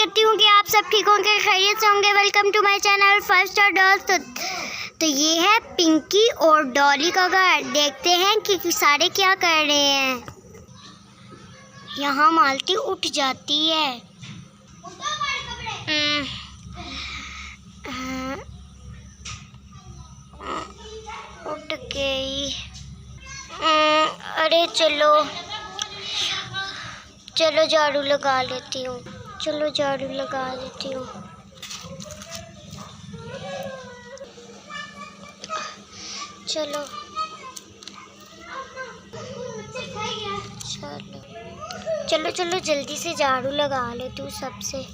करती हूँ कि आप सब ठीक होंगे, खैरियत से होंगे। Welcome to my channel 5 star dolls. तो ये है पिंकी और डॉली का घर। देखते हैं कि सारे क्या कर रहे हैं। यहाँ मालती उठ जाती है। उठ गई। अरे चलो चलो झाड़ू लगा लेती हूँ। चलो झाड़ू लगा लेती हूँ। चलो चलो चलो जल्दी से झाड़ू लगा लेती हूँ। सबसे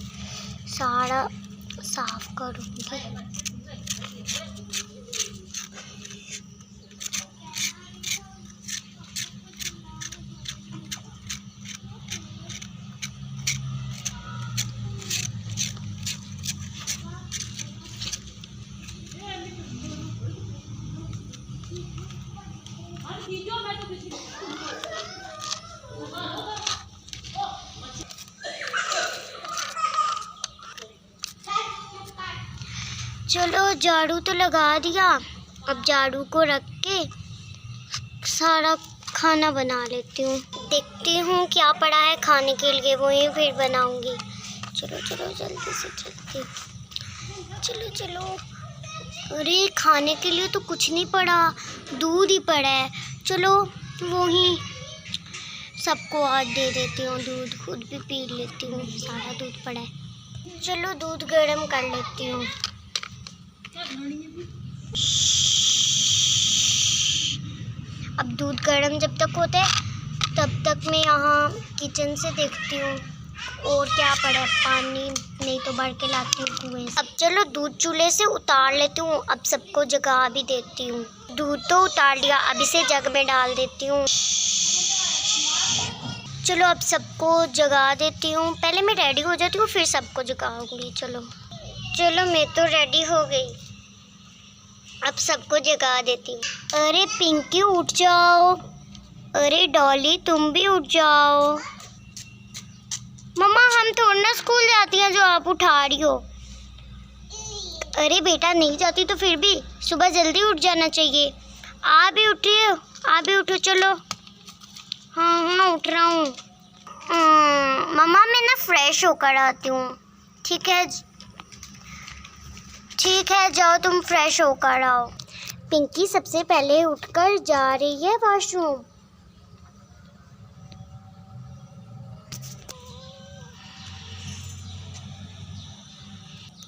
सारा साफ करूँगी। चलो झाड़ू तो लगा दिया। अब झाड़ू को रख के सारा खाना बना लेती हूँ। देखती हूँ क्या पड़ा है खाने के लिए, वही फिर बनाऊंगी। चलो चलो जल्दी से जल्दी। चलो चलो। अरे खाने के लिए तो कुछ नहीं पड़ा, दूध ही पड़ा है। चलो वही सबको आज दे देती हूँ दूध, खुद भी पी लेती हूँ। सारा दूध पड़ा है। चलो दूध गर्म कर लेती हूँ। अब दूध गर्म जब तक होता है तब तक मैं यहाँ किचन से देखती हूँ और क्या पड़ा है। पानी नहीं तो भर के लाती हूँ कुएं से। अब चलो दूध चूल्हे से उतार लेती हूँ। अब सबको जगा भी देती हूँ। दूध तो उतार लिया, अब इसे जग में डाल देती हूँ। चलो अब सबको जगा देती हूँ। पहले मैं रेडी हो जाती हूँ फिर सबको जगाऊंगी। चलो चलो मैं तो रेडी हो गई। अब सबको जगा देती हूँ। अरे पिंकी उठ जाओ। अरे डॉली तुम भी उठ जाओ। मम्मा हम थोड़ा ना स्कूल जाती हैं जो आप उठा रही हो। अरे बेटा नहीं जाती तो फिर भी सुबह जल्दी उठ जाना चाहिए। आप भी उठिए, आप भी उठो। चलो हाँ हाँ उठ रहा हूँ। मम्मा मैं ना फ्रेश होकर आती हूँ। ठीक है ठीक है, जाओ तुम फ्रेश होकर आओ। पिंकी सबसे पहले उठकर जा रही है वॉशरूम।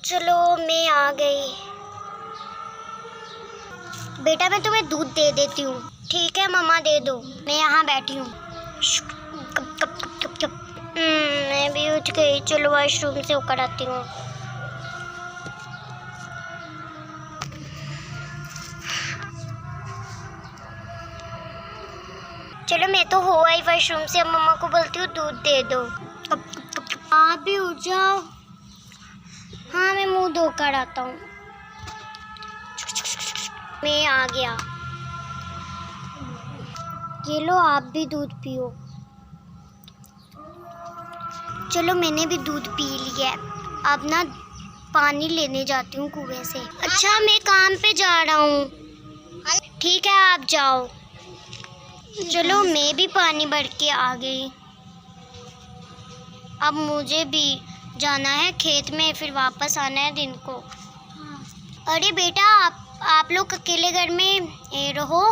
चलो मैं आ गई। बेटा मैं तुम्हें दूध दे देती हूँ। ठीक है मम्मा दे दो, मैं यहाँ बैठी हूँ। Cup cup cup cup cup. मैं भी उठ गई। चलो वॉशरूम से होकर आती हूँ। चलो मैं तो हो आई वॉशरूम से। अब मम्मा को बोलती हूँ दूध दे दो। आप भी उठ जाओ। हाँ मैं मुंह धोकर आता हूँ। मैं आ गया। ये लो आप भी दूध पियो। चलो मैंने भी दूध पी लिया है। अब ना पानी लेने जाती हूँ कुएं से। अच्छा मैं काम पे जा रहा हूँ। ठीक है आप जाओ। चलो मैं भी पानी भर के आ गई। अब मुझे भी जाना है खेत में, फिर वापस आना है दिन को। अरे बेटा आप लोग अकेले घर में रहो,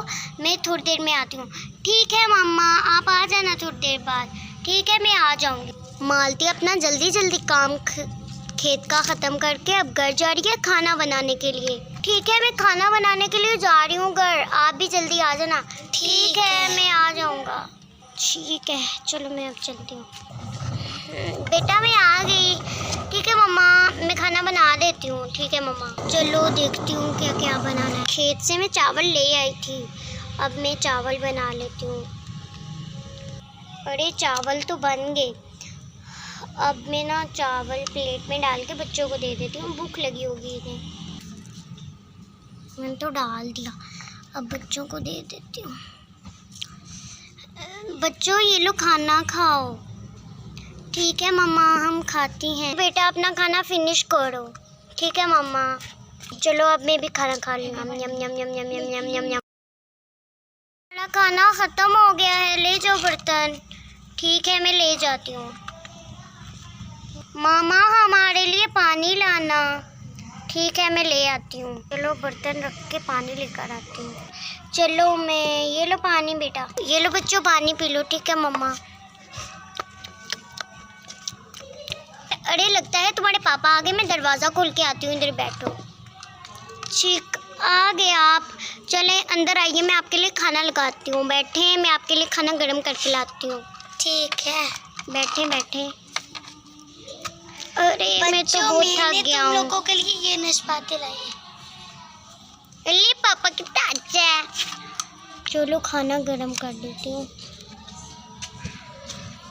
मैं थोड़ी देर में आती हूँ। ठीक है मम्मा आप आ जाना थोड़ी देर बाद। ठीक है मैं आ जाऊँगी। मालती अपना जल्दी जल्दी काम खेत का ख़त्म करके अब घर जा रही है खाना बनाने के लिए। ठीक है मैं खाना बनाने के लिए जा रही हूँ घर, आप भी जल्दी आ जाना। ठीक है मैं आ जाऊँगा। ठीक है चलो मैं अब चलती हूँ। बेटा मैं आ गई। ठीक है मम्मा मैं खाना बना देती हूँ। ठीक है मम्मा। चलो देखती हूँ क्या क्या बनाना है। खेत से मैं चावल ले आई थी, अब मैं चावल बना लेती हूँ। अरे चावल तो बन गए। अब मैं ना चावल प्लेट में डाल के बच्चों को दे देती हूँ। भूख लगी होगी इन्हें। मैंने तो डाल दिया, अब बच्चों को दे देती हूँ। बच्चों ये लो खाना खाओ। ठीक है मम्मा, हम खाती हैं। बेटा अपना खाना फिनिश करो। ठीक है मम्मा। चलो अब मैं भी खाना खा लूँ। यम यम यम यम यम यम यम यम यम। मेरा खाना ख़त्म हो गया है, ले जाओ बर्तन। ठीक है, मैं ले जाती हूँ। मामा हमारे लिए पानी लाना। ठीक है, मैं ले आती हूँ। चलो बर्तन रख के पानी लेकर आती हूँ। चलो मैं, ये लो पानी बेटा। ये लो बच्चों पानी पी लो। ठीक है मम्मा। अरे लगता है तुम्हारे पापा आ गए, मैं दरवाज़ा खोल के आती हूँ, इधर बैठो। ठीक, आ गए आप। चले अंदर आइए, मैं आपके लिए खाना लगाती हूँ। बैठे, मैं आपके लिए खाना गर्म करके लाती हूँ। ठीक है, बैठे बैठे। अरे मैं तो बहुत थक गया हूँ। तुम लोगों के लिए ये नाशपाती लाई है। अरे पापा कितना अच्छा है। चलो खाना गर्म कर देती हूँ।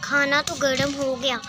खाना तो गर्म हो गया।